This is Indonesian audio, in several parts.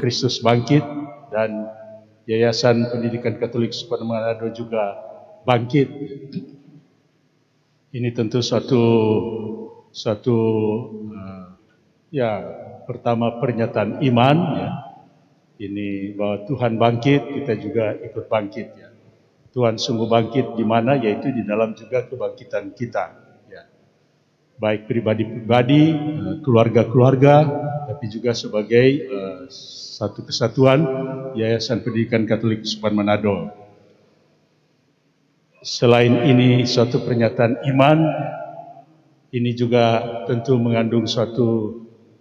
Kristus Bangkit dan Yayasan Pendidikan Katolik Kesupanan Manado juga bangkit. Ini tentu ya pertama pernyataan iman ya. Ini bahwa Tuhan bangkit, kita juga ikut bangkit ya. Tuhan sungguh bangkit di mana, yaitu di dalam juga kebangkitan kita ya. Baik pribadi-pribadi, keluarga-keluarga, tapi juga sebagai satu kesatuan Yayasan Pendidikan Katolik Kesupanan Manado. Selain ini suatu pernyataan iman, ini juga tentu mengandung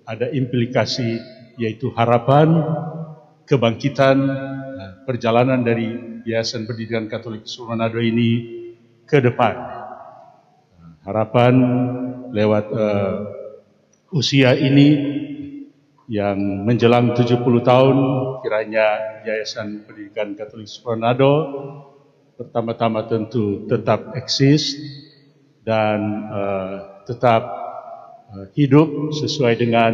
ada implikasi, yaitu harapan kebangkitan perjalanan dari Yayasan Pendidikan Katolik Kesupanan Manado ini ke depan. Harapan lewat usia ini yang menjelang 70 tahun, kiranya Yayasan Pendidikan Katolik Kesupanan Manado pertama-tama tentu tetap eksis dan tetap hidup sesuai dengan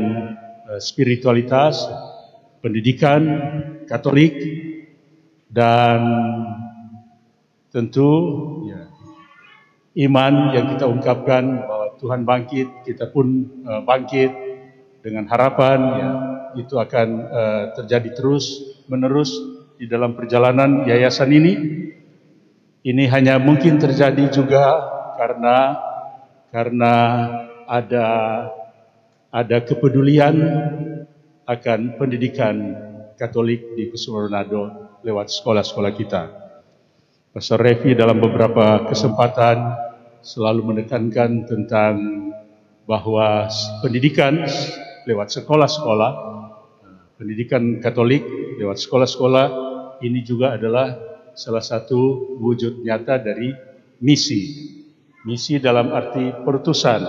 spiritualitas pendidikan Katolik, dan tentu ya, iman yang kita ungkapkan bahwa Tuhan bangkit, kita pun bangkit dengan harapan ya, itu akan terjadi terus menerus di dalam perjalanan yayasan ini. Ini hanya mungkin terjadi juga karena ada kepedulian akan pendidikan Katolik di Kesupanan Manado lewat sekolah-sekolah kita. Pastor Revi dalam beberapa kesempatan selalu menekankan tentang bahwa pendidikan lewat sekolah-sekolah, pendidikan Katolik lewat sekolah-sekolah ini juga adalah salah satu wujud nyata dari misi. Misi dalam arti perutusan.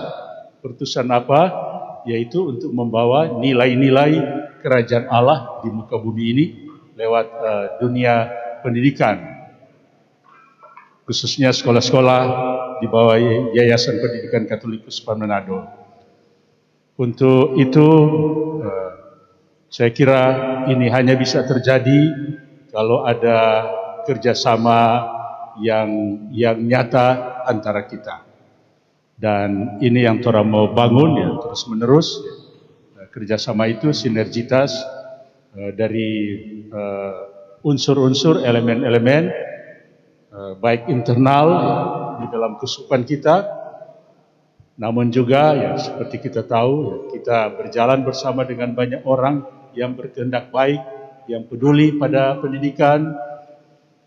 Perutusan apa? Yaitu untuk membawa nilai-nilai kerajaan Allah di muka bumi ini lewat dunia pendidikan, khususnya sekolah-sekolah di bawah Yayasan Pendidikan Katolik Kesupanan Manado. Untuk itu saya kira ini hanya bisa terjadi kalau ada kerjasama yang nyata antara kita. Dan ini yang Tora mau bangun ya, terus menerus kerjasama itu sinergitas dari unsur-unsur, elemen-elemen baik internal ya, di dalam kesukupan kita, namun juga ya seperti kita tahu ya, kita berjalan bersama dengan banyak orang yang berkehendak baik, yang peduli pada pendidikan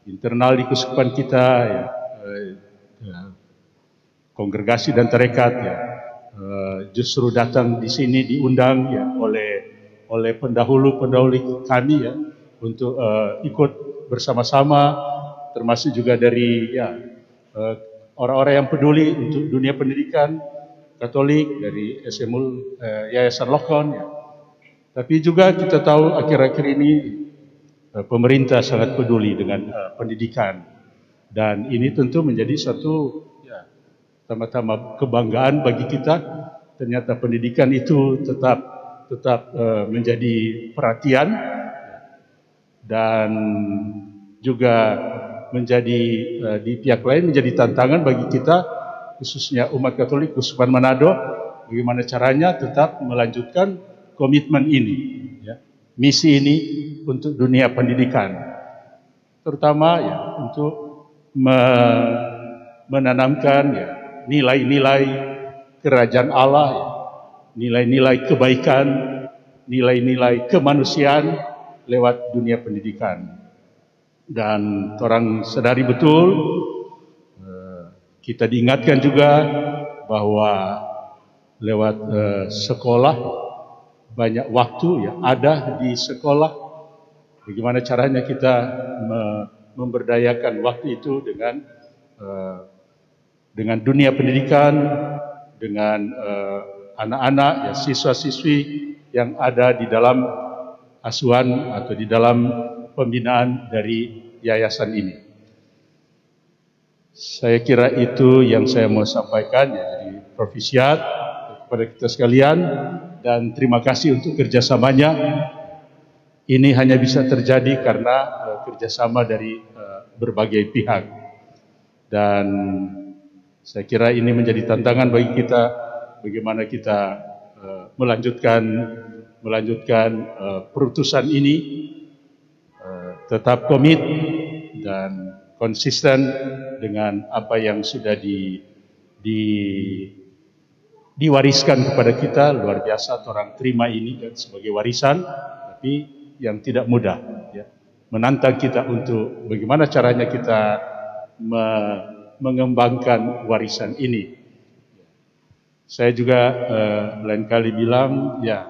internal di kesukupan kita ya, kongregasi dan tarekat ya, justru datang di sini diundang ya oleh pendahulu kami ya untuk ikut bersama-sama, termasuk juga dari ya orang-orang yang peduli untuk dunia pendidikan Katolik dari SMU Yayasan Lokon ya. Tapi juga kita tahu akhir-akhir ini pemerintah sangat peduli dengan pendidikan, dan ini tentu menjadi satu pertama-tama kebanggaan bagi kita. Ternyata pendidikan itu tetap menjadi perhatian dan juga menjadi di pihak lain menjadi tantangan bagi kita, khususnya umat Katolik Kesupanan Manado, bagaimana caranya tetap melanjutkan komitmen ini ya, misi ini untuk dunia pendidikan, terutama ya untuk menanamkan ya nilai-nilai kerajaan Allah, ya, nilai-nilai kebaikan, nilai-nilai kemanusiaan lewat dunia pendidikan. Dan orang sadari betul, kita diingatkan juga bahwa lewat sekolah, banyak waktu ya ada di sekolah. Bagaimana caranya kita memberdayakan waktu itu dengan dunia pendidikan, dengan anak-anak, ya, siswa-siswi yang ada di dalam asuhan atau di dalam pembinaan dari yayasan ini. Saya kira itu yang saya mau sampaikan ya, dari Profisiat kepada kita sekalian, dan terima kasih untuk kerjasamanya. ini hanya bisa terjadi karena kerjasama dari berbagai pihak. Dan saya kira ini menjadi tantangan bagi kita, bagaimana kita melanjutkan perutusan ini, tetap komit dan konsisten dengan apa yang sudah diwariskan kepada kita. Luar biasa orang terima ini kan sebagai warisan, tapi yang tidak mudah ya. Menantang kita untuk bagaimana caranya kita mengembangkan warisan ini. Saya juga lain kali bilang ya,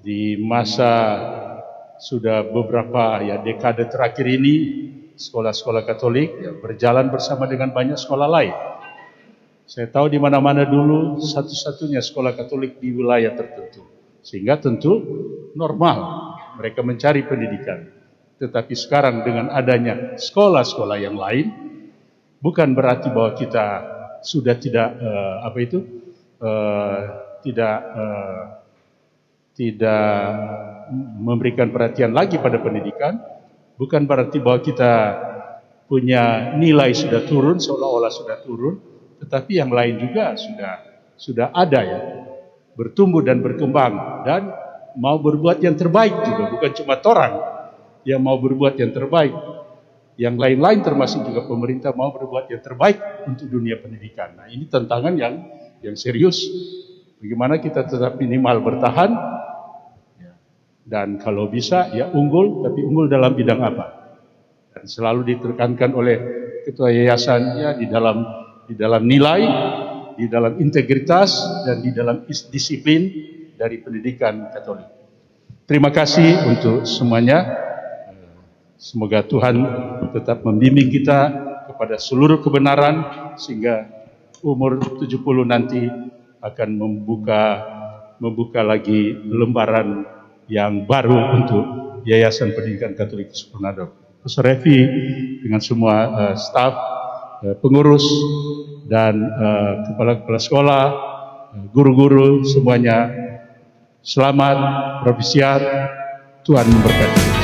di masa sudah beberapa ya dekade terakhir ini, sekolah-sekolah Katolik ya, berjalan bersama dengan banyak sekolah lain. Saya tahu di mana-mana dulu satu-satunya sekolah Katolik di wilayah tertentu, sehingga tentu normal mereka mencari pendidikan. Tetapi sekarang dengan adanya sekolah-sekolah yang lain, bukan berarti bahwa kita sudah tidak tidak memberikan perhatian lagi pada pendidikan, bukan berarti bahwa kita punya nilai sudah turun, seolah-olah sudah turun, tetapi yang lain juga sudah ada ya, bertumbuh dan berkembang dan mau berbuat yang terbaik juga, bukan cuma orang yang mau berbuat yang terbaik, yang lain-lain termasuk juga pemerintah mau berbuat yang terbaik untuk dunia pendidikan. Nah, ini tantangan yang serius. Bagaimana kita tetap minimal bertahan dan kalau bisa ya unggul, tapi unggul dalam bidang apa? Dan selalu ditekankan oleh ketua yayasan ya di dalam nilai, di dalam integritas dan di dalam disiplin dari pendidikan Katolik. Terima kasih untuk semuanya. Semoga Tuhan tetap membimbing kita kepada seluruh kebenaran sehingga umur 70 nanti akan membuka lagi lembaran yang baru untuk Yayasan Pendidikan Katolik Supranato. Profesor Revi dengan semua staf, pengurus dan kepala-kepala sekolah, guru-guru semuanya selamat, propisiat, Tuhan memberkati.